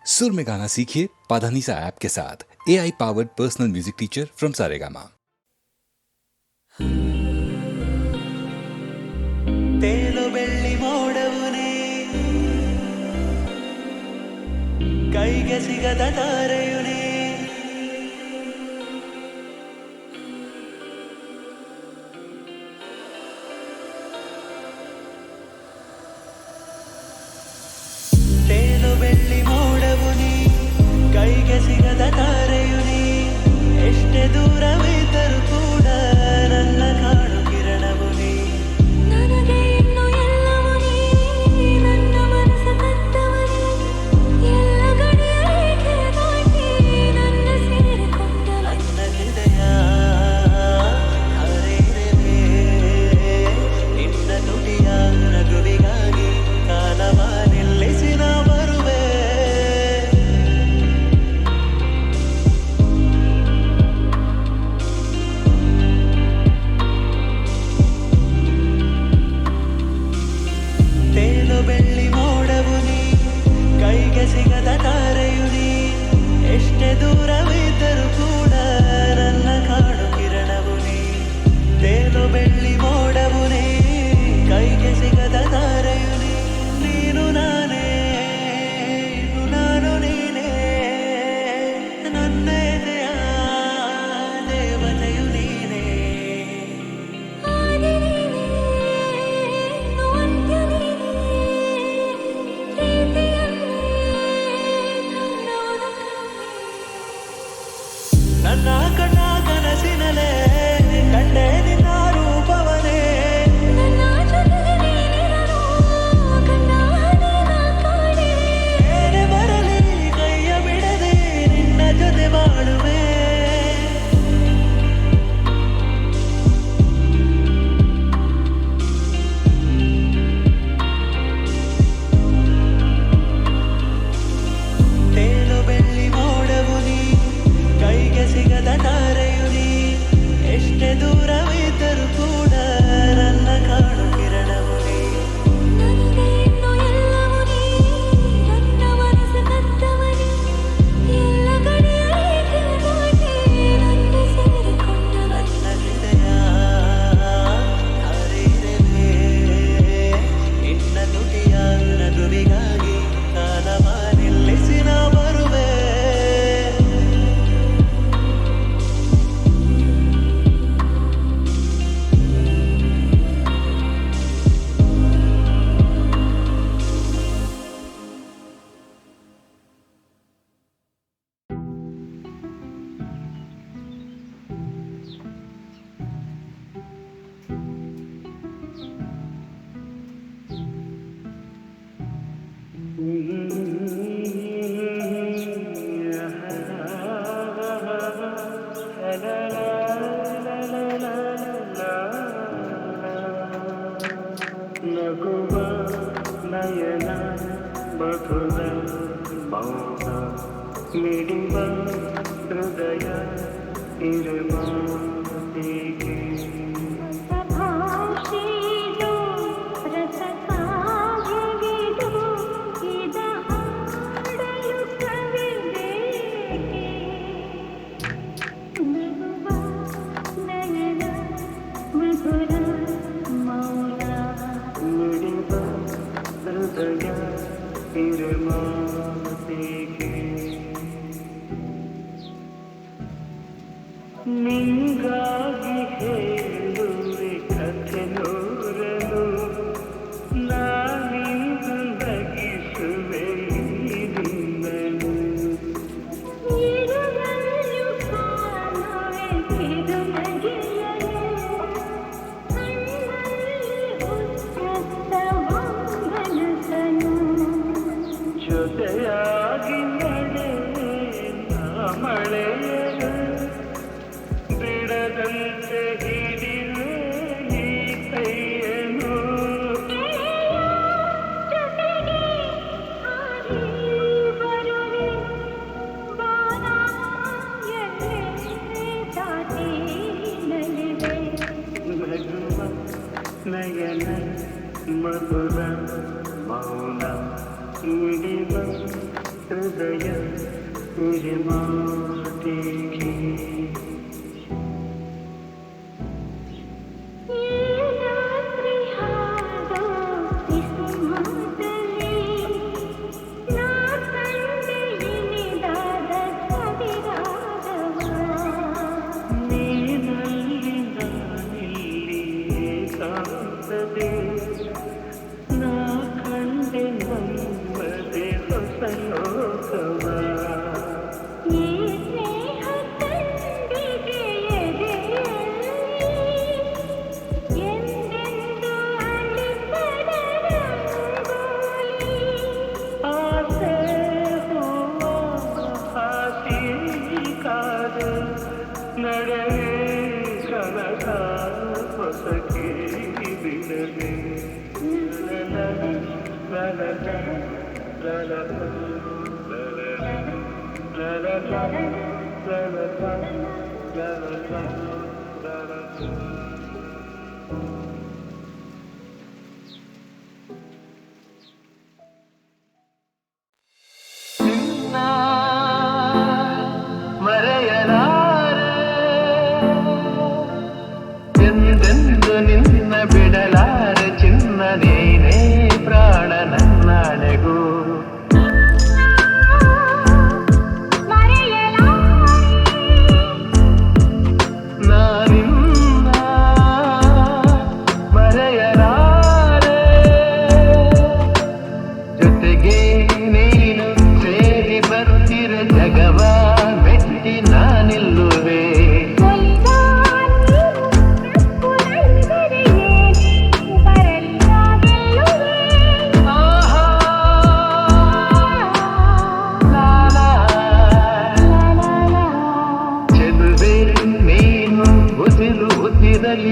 सुर में गाना सीखिए पाधानीसा ऐप के साथ। AI powered personal music teacher from Saregama. ತೇಲು ಬೆಳ್ಳಿ ಮೋಡವುನೇ ಕೈಗೆ ಸಿಗದ ತಾರೆಯುನೇ ತೇಲು ಬೆಳ್ಳಿ ಮೋಡವುನೇ ಕೈಗೆ ಸಿಗದ ತಾರೆಯುನೇ ಎಷ್ಟೇ ದೂರವಿದ್ದರೂ ಕೂಡ ನನ್ನ ಕಾಡು ಕಿರಣವು ನೀ ಬೆಳ್ಳಿ ಮೋಡವು ನೀ ಕೈಗೆ ಸಿಗದ ತಾರೆಯು ನೀ ಎಷ್ಟೇ ದೂರವಿದ್ದರೂ ಕೂಡ ನನ್ನ ಕಾಡು ಕಿರಣವು ನೀ ತೇಲು ಬೆಳ್ಳಿ ಮೋಡವು ನೀ ಕೈಗೆ ಸಿಗದ ತಾರೆಯು ನೀ ನೀನು ನಾನೇ ನಾನು ನೀನೇ ನನ್ನ ಎದೆಯ ದೇವತೆಯು ನೀನೇ ನನ್ನ ಕಣ್ಣ ಕನಸಿನಲೇ ಕಂಡೆ ನಿನ್ನ ರೂಪವನೇ ಏನೇ ಬರಲಿ ಕೈಯ ಬಿಡದೆ ನಿನ್ನ ಜೊತೆ ಬಾಳುವೆ ತೇಲು ಬೆಳ್ಳಿ ಮೋಡವು ನೀ ಕೈಗೆ ಸಿಗದ ತಾರೆಯು ನೀ ಎಷ್ಟೇ ದೂರವಿದ್ದರೂ ಕೂಡ ನನ್ನ ಕಾಡು ಕಿರಣವು ನೀ ನನ್ನ ಹೃದಯ ಹರಿರವೇ ನಿನ್ನ ನುಡಿಯ ನಗುವಿಗಾಗಿ ಕಾಲವ ನಿಲ್ಲಿಸಿ ನಾ ಬರುವೆ ನಗುವ ನಯನ ಮಧುರ ಮೌನ ಮಿಡಿವ ಹೃದಯ ಇರುವ ಹೀಗೆ ಹೃದಯ ಇರುವ ಹೀಗೆ ನಿಂಗಾಗಿ ಹೃದಯ ಉರಿ ಮಾತಿಗೆ ಎಂದೆಂದು ನಿನ್ನ ಬಿಡಲಾರೆ ಚಿನ್ನ ನೀನೇ ಪ್ರಾಣ ನನ್ನನೆಗೂ ನಾನಿನ್ನ ಮರೆಯಲಾರೆ ಜೊತೆಗೆ ನೀನು ಸೇರಿ ಬರ್ತಿರ ಜಗವ ಮೆಟ್ಟಿ ನಾನಿಲ್ಲುವೆ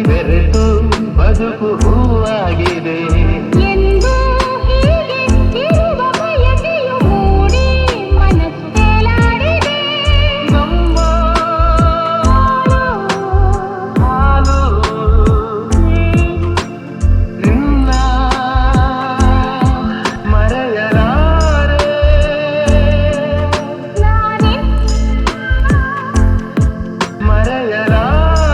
ಬೆರೆತು ಬದುಕು ಹೂವಾಗಿದೆ ಎಂದು ಹೀಗೆ ಇರುವ ಬಯಕೆಯು ಮೂಡಿ ಮನಸ್ಸೇಲಾಡಿದೆ ನಮ್ಮ ಹಾಲು ನಿನ್ನ ಮರೆಯಲಾರೆ ಮರೆಯಲಾರೆ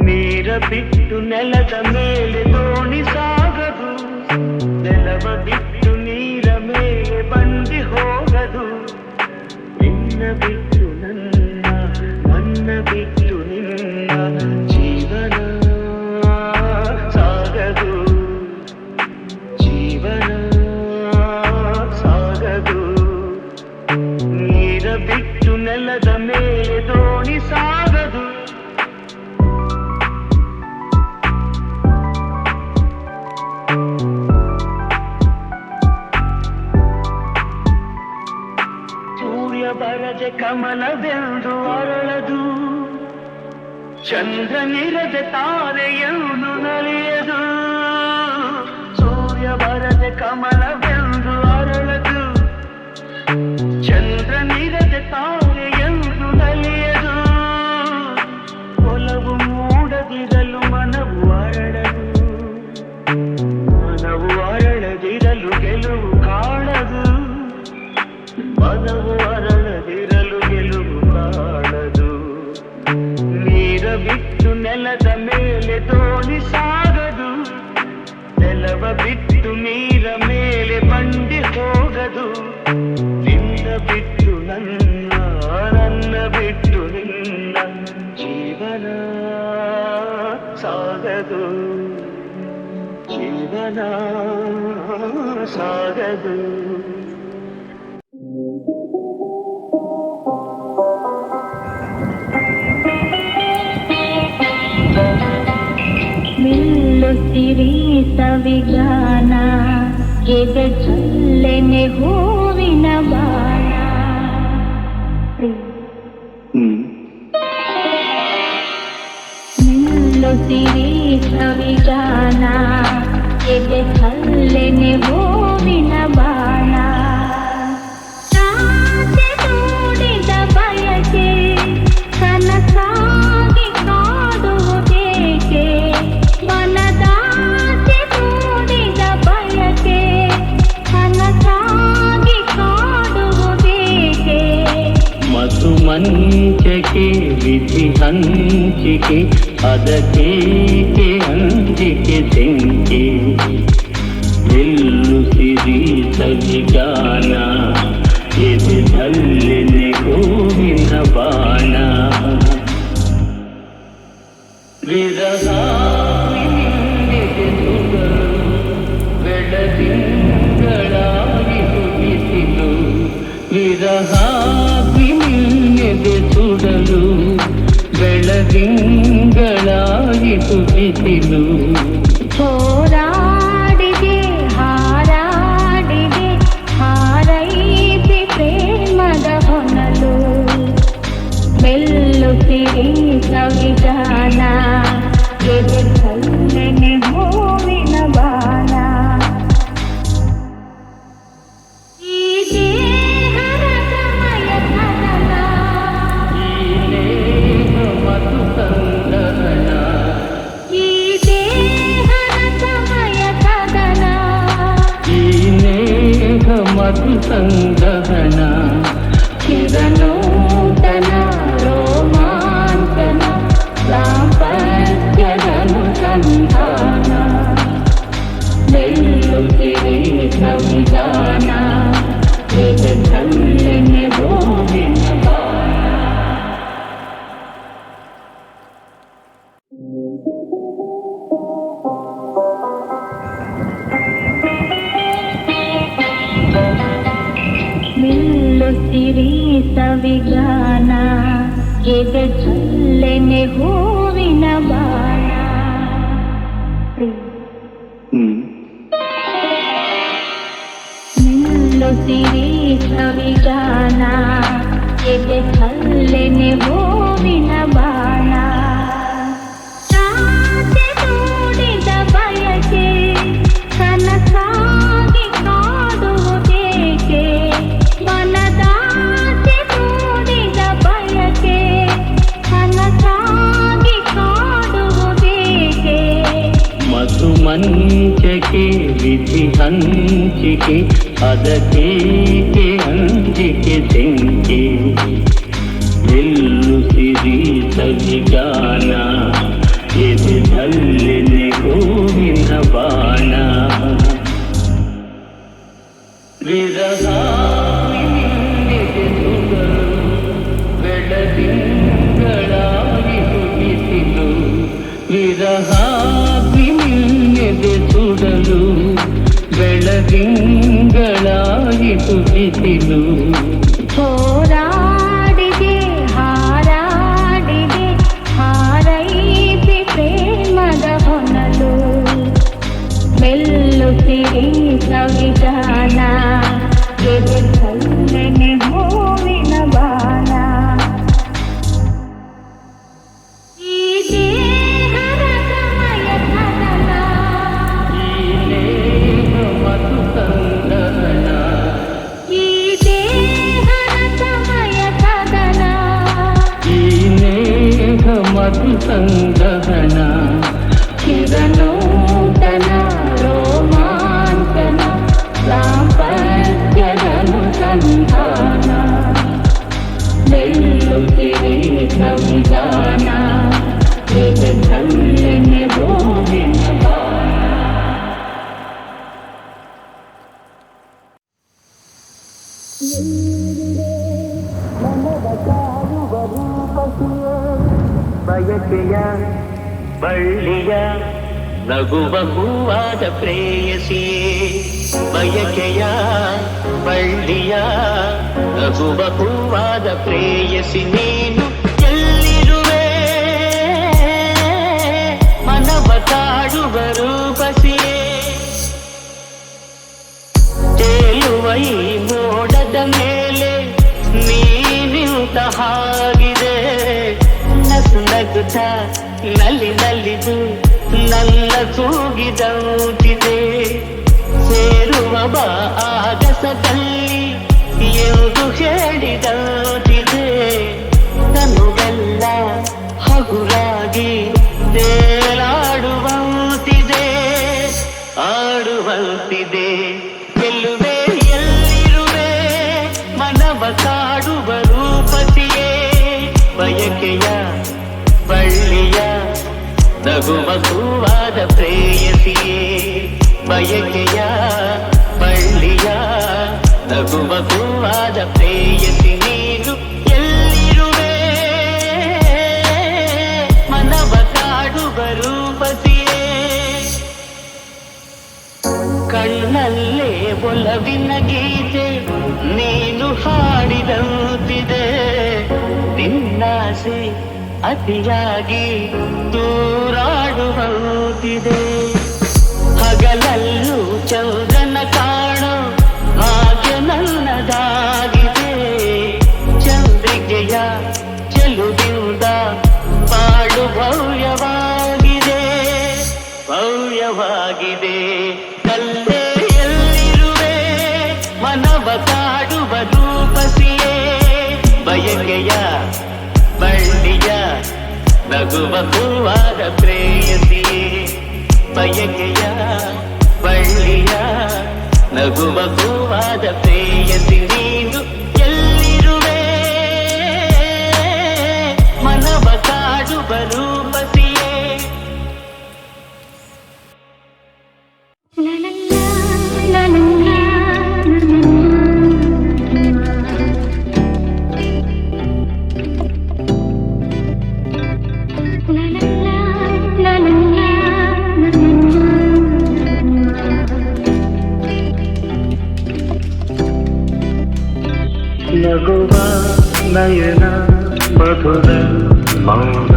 ನೀರ ಬಿಟ್ಟು ನೆಲದ ಮೇಲೆ ದೋಣಿ ಸಾಗದು ನೆಲವ ಬಿಟ್ಟು ನೀರ ಮೇಲೆ ಬಂದಿ ಹೋಗದು ನಿನ್ನ ಬಿಟ್ಟು ನನ್ನ ಬಿಟ್ಟು ನಿನ್ನ ಜೀವನ ಸಾಗದು ಜೀವನ ಸಾಗದು ನೀರ ಬಿಟ್ಟು ನೆಲದ ಮೇಲೆ ದೋಣಿ ಸಾಗದು ಬರದೆ ಕಮಲವೆಂದು ಅರಳದು ಚಂದ್ರನಿರದೆ ತಾರೆಯನ್ನು ನಲಿಯದು ಸೂರ್ಯ ಬರದೆ ಕಮಲವೆಂದು ಅರಳದು ಚಂದ್ರನಿರದೆ ತಾರೆಯನ್ನು ನಲಿಯದು ಒಲವು ಮೂಡದಿರಲು ಮನವು ಅರಳದು ಮನವು ಅರಳದಿರಲು ಗೆಲುವು ಕಾಣದು ಮನವು ಅರಳದಿರಲು ಗೆಲುವು ಕಾಣದು ನೀರ ಬಿಟ್ಟು ನೆಲದ ಮೇಲೆ ದೋಣಿ ಸಾಗದು ನೆಲವ ಬಿಟ್ಟು ನೀರ ಮೇಲೆ ಬಂಡಿ ಹೋಗದು ನಿನ್ನ ಬಿಟ್ಟು ನನ್ನ ಬಿಟ್ಟು ನಿನ್ನ ಜೀವನ ಸಾಗದು ಜೀವನ ಸಾಗದು ನಿಲ್ಲುತ್ತಿರಿ ಸವಿಗಾನ ಎದೆ ಚಲ್ಲೆನೆ ಹೂವಿನ ಬಾಣ ನಿಲ್ಲುತ್ತಿರಿ ಸವಿಗಾನ ಎದೆ ಚಲ್ಲೆನೆ ಹೂವಿನ ಬಾಣ ರಾತ್ರಿ ನೋಡಿದ ಬಯಕೆ ಕನಸಾಗಿ ಕಾಡುವುದೇಕೆ ಮನದಾಸೆ ನೋಡಿದ ಬಯಕೆ ಕನಸಾಗಿ ಕಾಡುವುದೇಕೆ ಮಧು ಮಂಚಕೆ ವಿಧಿ ಹಂಚಿಕೆ ಅದಕ್ಕೇಕೆ ಅಂಜಿಕೆ ತೆಂಕೆ ಎಲ್ಲು ಸಿರಿ ಸವಿಗಾನ ಎದೆದಲ್ಲೆನೆ ಹೂವಿನ ಬಾಣ ವಿರಹ ಬೆಳದಿಂಗಳಾಗಿ ಹುಗಿಸಿಲು ವಿರಹ ಸುಡಲು ಬೆಳದಿಂಗಳಾಗಿ ಹುಗಿಸಿಲು ಹೋರಾಡಿದೆ ಹಾರಾಡಿದೆ ಹಾರೈಸಿ ಪ್ರೇಮದ ಹೊನಲು ಮೆಲ್ಲುತ್ತಿರಿ ಸವಿಗಾನ ಎದೆ ಚಲ್ಲೆನೆ ಹೂವಿನ ಬಾಣ ಈ ದೇಹದ ಸಮಯ ಕದನ ಈ ದೇಹದ ಸಮಯ ಕದನ ಈ ನೇಹ ಮಧು ಸಂದಹನ ಚಿರನೂತನ ರೋಮಾಂಚನ ದಾಂಪತ್ಯದನುಸಂಧಾನ ನಿಲ್ಲುತ್ತಿರಿ ಸವಿಗಾನ ಎದೆ ಚಲ್ಲೆನೆ ಹೂವಿನ ಬಾಣ ನಿಲ್ಲುತ್ತಿರಿ ಸವಿಗಾನ ಎದೆ ಚಲ್ಲೆನೆ ಹೂವಿನ ಬಾಣ ನಿಲ್ಲುತ್ತಿರಿ ಸವಿಗಾನ ಎದೆ ಚಲ್ಲೆನೆ ಹೂವಿನ ಬಾಣ ರಾತ್ರಿ ನೋಡಿದ ಬಯಕೆ ಕನಸಾಗಿ ಕಾಡುವುದೇಕೆ ಮನದಾಸೆ ನೋಡಿದ ಬಯಕೆ ಕನಸಾಗಿ ಕಾಡುವುದೇಕೆ ಮಧು ಮಂಚಕೆ ವಿಧಿ ಹಂಚಿಕೆ ಅದಕ್ಕೇಕೆ ಅಂಜಿಕೆ ತೆಂಕೆ ಎಲ್ಲು ಸಿರಿ ಸವಿಗಾನ ಎದೆದಲ್ಲೆನೆ ಹೂವಿನ ಬಾಣ ವಿರಹ ಬೆಳದಿಂಗಳಾಗಿ ಹುಗಿಸಿಲು ವಿರಹ ಸುಡಲು ಬೆಳದಿಂಗಳಾಗಿ ಹುಗಿಸಿಲು ಹೋರಾಡಿದೆ ಹಾರಾಡಿದೆ ಹಾರೈಸಿ ಪ್ರೇಮದ ಹೊನಲು ಮೆಲ್ಲುತ್ತಿರಿ ಸವಿಗಾನ ಎದೆ ಚಲ್ಲೆನೆ ಹೂವಿನ ಬಾಣ ಈ ದೇಹದ ಸಮಯ ಕದನ ಈ ನೇಹ ಮಧು ಸಂದಹನ ಈ ದೇಹದ ಸಮಯ ಕದನ ಈ ನೇಹ ಮಧು ಸಂದಹನ ಚಿರನೂತನ ರೋಮಾಂಚನ ದಾಂಪತ್ಯದನುಸಂಧಾನ ನಿಲ್ಲುತ್ತಿರಿ ಸವಿಗಾನ ಎದೆ ಚಲ್ಲೆನೆ ಹೂವಿನ ಬಾಣ ಬಯಕೆಯ ಬಳ್ಳಿಯ ನಗುವ ಹೂವಾದ ಪ್ರೇಯಸಿಯೇ ಬಯಕೆಯ ಬಳ್ಳಿಯ ನಗುವ ಹೂವಾದ ಪ್ರೇಯಸಿ ನೀನು ಎಲ್ಲಿರುವೆ ಮನವ ಕಾಡುವ ರೂಪಸಿಯೇ ತೇಲುವ ಈ ಮೋಡದ ಮೇಲೆ ನೀನಿಂತ ಹಾಗಿದೆ ನಗು ನಗುತ್ತ ನಲಿದು ನನ್ನ ಕೂಗಿದೌತಿದೆ ಸೇರುವ ಬಾ ಆಗಸದಲ್ಲಿ ಎಂದು ಹೇಳಿದೌತಿದೆ ತನುವೆಲ್ಲ ಹಗುರಾಗಿ ತೇಲಾಡುವಂತಿದೆ ಆಡುವಂತಿದೆ ಗೆಲ್ಲುವೆ ಎಲ್ಲಿರುವೆ ಮನವ ಕಾಡುವ ರೂಪಸಿಯೇ ಬಯಕೆಯ ಬಳ್ಳಿಯ ನಗುವ ಹೂವಾದ ಪ್ರೇಯಸಿಯೇ ಬಯಕೆಯ ಬಳ್ಳಿಯ ನಗುವ ಹೂವಾದ ಪ್ರೇಯಸಿ ನೀನು ಎಲ್ಲಿರುವೆ ಮನವ ಕಾಡುವ ರೂಪಸಿಯೇ ಕಣ್ಣಲ್ಲೇ ಒಲವಿನ ಗೀತೆ ನೀನು ಹಾಡಿದಂತಿದೆ ನಿನ್ನಾಸೆ ಅತಿಯಾಗಿ ದೂರಾಡುವಂತಿದೆ ಹಗಲಲ್ಲೂ ಚಂದ್ರನ ಕಾಣೋ ಹಾಗೆ ನನ್ನದಾಗಿದೆ ಚಂದ್ರಿಕೆಯ ಚೆಲುವಿಂದ ಬಾಳು ಭವ್ಯವಾಗಿದೆ ಭವ್ಯವಾಗಿದೆ ಕಲ್ಲೇ ಎಲ್ಲಿರುವೆ ಮನವ ಕಾಡುವ ರೂಪಸಿಯೇ ಬಯಕೆಯ ಬಳ್ಳಿಯ ನಗುವ ಹೂವಾದ ಪ್ರೇಯಸಿಯೇ ಬಯಕೆಯ ಬಳ್ಳಿಯ ನಗುವ ಹೂವಾದ ಪ್ರೇಯಸಿ ನೀನು ಎಲ್ಲಿರುವೆ ಮನವ ಕಾಡುವ ರೂಪಸಿಯೇ ನಗುವ ನಯನ ಮಧುರ ಮೌನ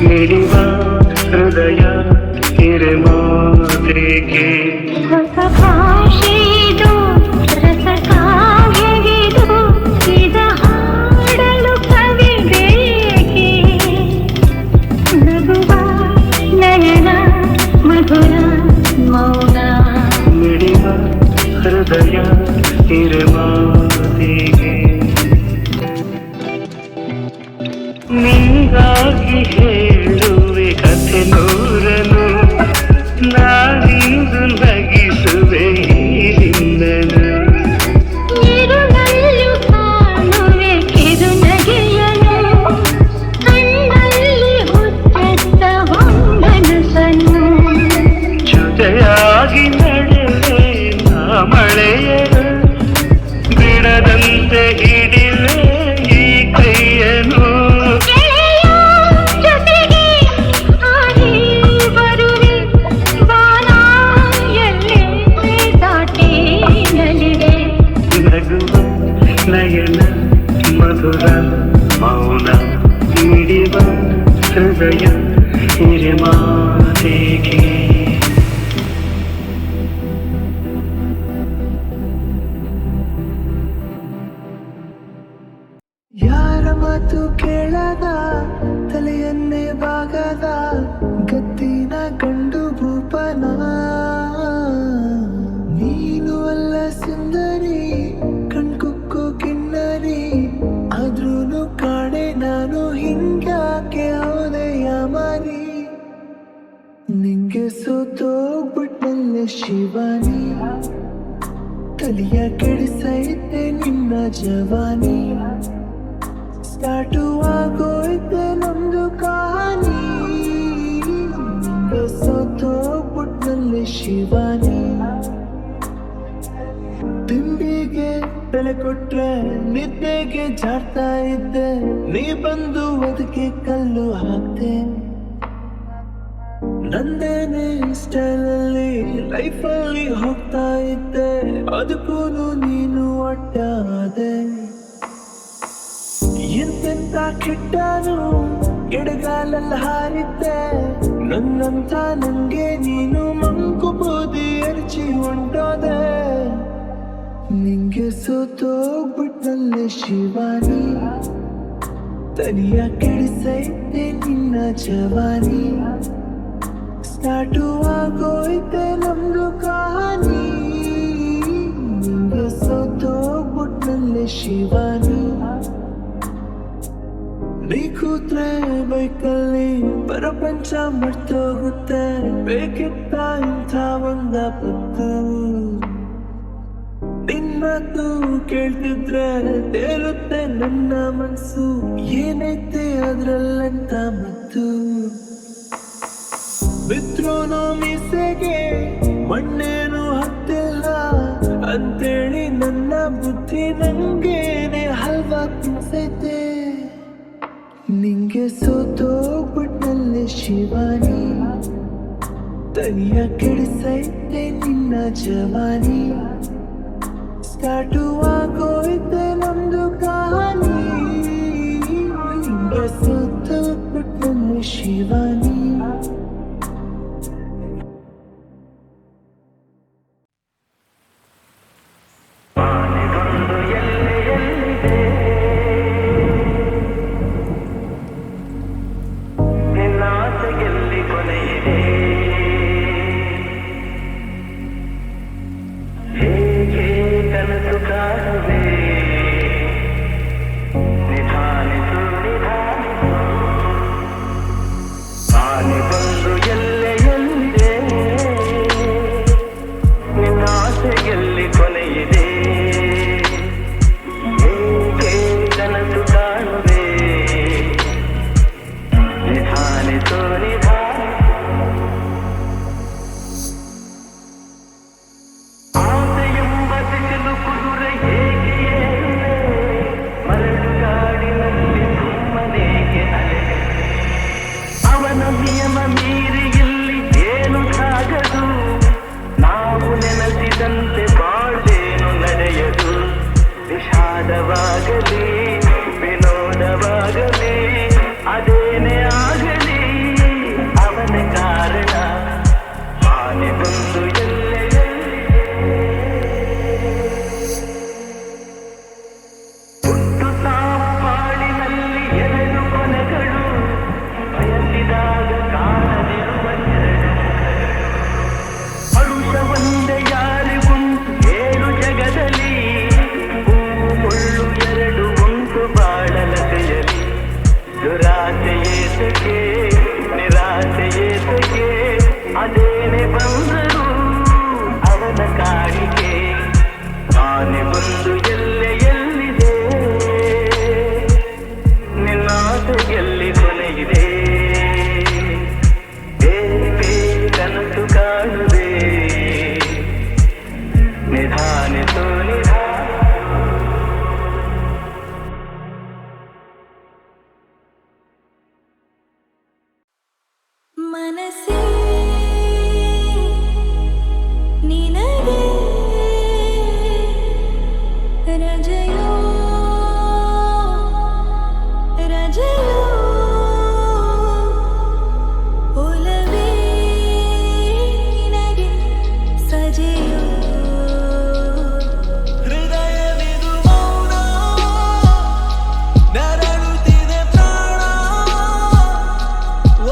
ಮಿಡಿವ ಹೃದಯ ಹಿರಮಾತೆಗೆ ಹೊಸ ಭಾಷೆದು ರಸ ಕಾವ್ಯವಿದು ಇದ ಹಾಡಲು ಕವಿ ಬೇಕೆ ನಗುವ ನಯನ ಮಧುರ ಮೌನ ಮಿಡಿವ ಹೃದಯ ಹಿರಮಾತೆಗೆ ನಿಂಗಾಗಿ ಹೇಳುವೆ ಕಥೆ ನೂರನು ನಾನಿಂದು ನಗಿಸುವೆ ನಿನ್ನನು ಇರುಳಲ್ಲೂ ಕಾಣುವೆ ಕಿರು ನಗೆಯನು ಕಣ್ಣಲ್ಲಿ ಹುಚ್ಚೆತ್ತ ಹೊಂಗನಸನ್ನು ಜೊತೆಯಾಗಿ ನಡೆವೆ ನಾ ಮಳೆಯನು ಬಿಡದಂತೆ ಹಿಡಿವೆ ಈ ಕೈಯನು ಜೊತೆಗೆ ಹಾಡಿ ಬರುವೆ ಬಾನ ಎಲ್ಲೇ ದಾಟಿ ನಲಿವೆ ನಗುವ ನಯನ ಮಧುರ ಮೌನ ಮಿಡಿವ ಹೃದಯ ಹಿರಿಮಾತೆಗೆ ಯಾರ ಮಾತು ಕೇಳದ ತಲೆಯನ್ನೇ ಬಾಗದ ಗತ್ತಿನ ಗಂಡು ಭೂಪನ ನೀನು ಅಲ್ಲ ಸುಂದರಿ ಕಣ್ಕುಕ್ಕೋ ಕಿನ್ನರಿ ಆದ್ರೂನು ಕಾಣೆ ನಾನು ಹಿಂಗ್ಯಾಕೆ ಹೌದೆಯ ಮಾರಿ ನಿಂಗೆ ಸೋತೋಗ್ಬಿಟ್ಟಲ್ಲ ಶಿವಾನಿ ತಲಿಯ ಕೆಡಿಸೈತೆ ನಿನ್ನ ಜವಾನಿ ಸ್ಟಾರ್ಟು ಆಗೋಯ್ತೆ ನಮ್ದು ಕಹಾನಿ ನಿಂಗೆ ಸೋತೋಗ್ಬಿಟ್ಟಲ್ಲ ಶಿವಾನಿ ಬಿಂಬಿಗೆ ಬೆಲೆ ಕೊಟ್ರೆ ನಿದ್ದೆಗೆ ಜಾಡ್ತಾ ಇದ್ದೆ ನೀ ಬಂದು ಅದಕ್ಕೆ ಕಲ್ಲು ಹಾಕ್ತೆ ನಂದೇನೆ ಸ್ಟೈಲಲ್ಲಿ ಲೈಫಲ್ಲಿ ಹೋಗ್ತಾ ಇದ್ದೆ, ಅದಕ್ಕೂ ನೀನು ಅಡ್ಡಾದೆ. ಎಂತೆಂತ ಕೆಟ್ಟನು ಎಡಗಾಲಲ್ಲಿ ಹಾರಿದ್ದೆ, ನನ್ನಂತ ನಂಗೆ ನೀನು ಮಂಕು ಬೂದಿ ಎರಚಿ ಹೊಂಟೋದೆ. ನಿಂಗೆ ಸೋತೋಗ್ಬಿಟ್ನಲ್ಲೇ ಶಿವಾನಿ, ತನಿಯ ಕೆಡಿಸೈತೆ ನಿನ್ನ ಜವಾನಿ. ಸ್ಟಾರ್ಟು ಆಗೋಯ್ತೆ ನಮ್ದು ಕಹಾನಿ, ನಿಂಗೆ ಸೋತೋಗ್ಬಿಟ್ನಲ್ಲೇ ಶಿವಾನಿ. ನೀ ಕೂತ್ರೆ ಬೈಕಲ್ಲಿ ಪ್ರಪಂಚ ಮರ್ತೋಗುತ್ತೆ, ಬೇಕಿತ್ತ ಇಂಥ ಒಂದ ಪತ್ತು. ನಿನ್ನದು ಕೇಳ್ತಿದ್ರೆ ತೇರುತ್ತೆ ನನ್ನ ಮನ್ಸು, ಏನೈತೆ ಅದ್ರಲ್ಲಂತ ಮತ್ತು. ಬಿದ್ರೂನು ಮೀಸೆಗೆ ಮಣ್ಣೇನು ಹತ್ತಿಲ್ಲ ಅಂತೇಳಿ ನನ್ನ ಬುದ್ಧಿ ನಂಗೇನೆ ಹಲ್ವಾ ತಿನ್ಸೈತೆ. ನಿಂಗೆ ಸೋತೋಗ್ಬಿಟ್ನಲ್ಲೇ ಶಿವಾನಿ, ತನಿಯ ಕೆಡಿಸೈತೆ ನಿನ್ನ ಜವಾನಿ. ಸ್ಟಾರ್ಟು ಆಗೋಯ್ತೆ ನಮ್ದು ಕಹಾನಿ, ನಿಂಗೆ ಸೋತೋಗ್ಬಿಟ್ನಲ್ಲೇ ಶಿವಾನಿ.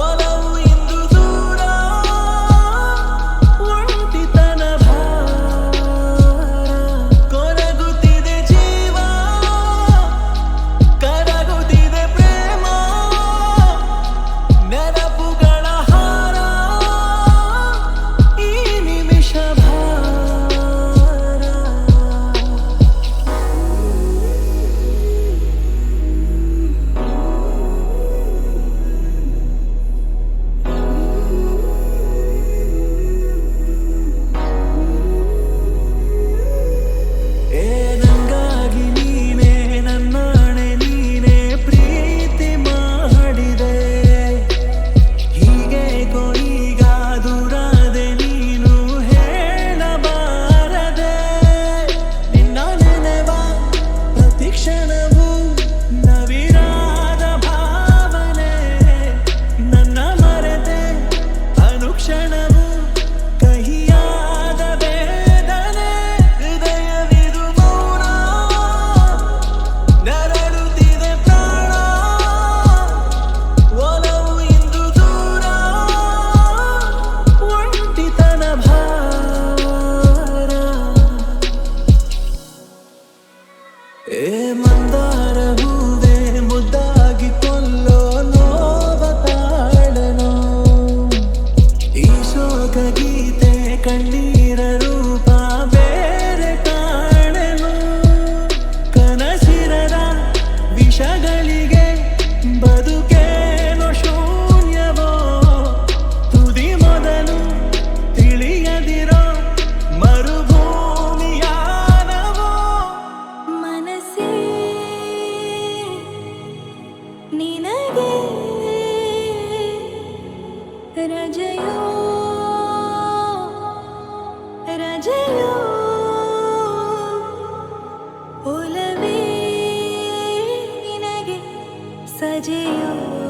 ಒಲವು ಇಂದು ದೂರ ಸಜೆಯೋ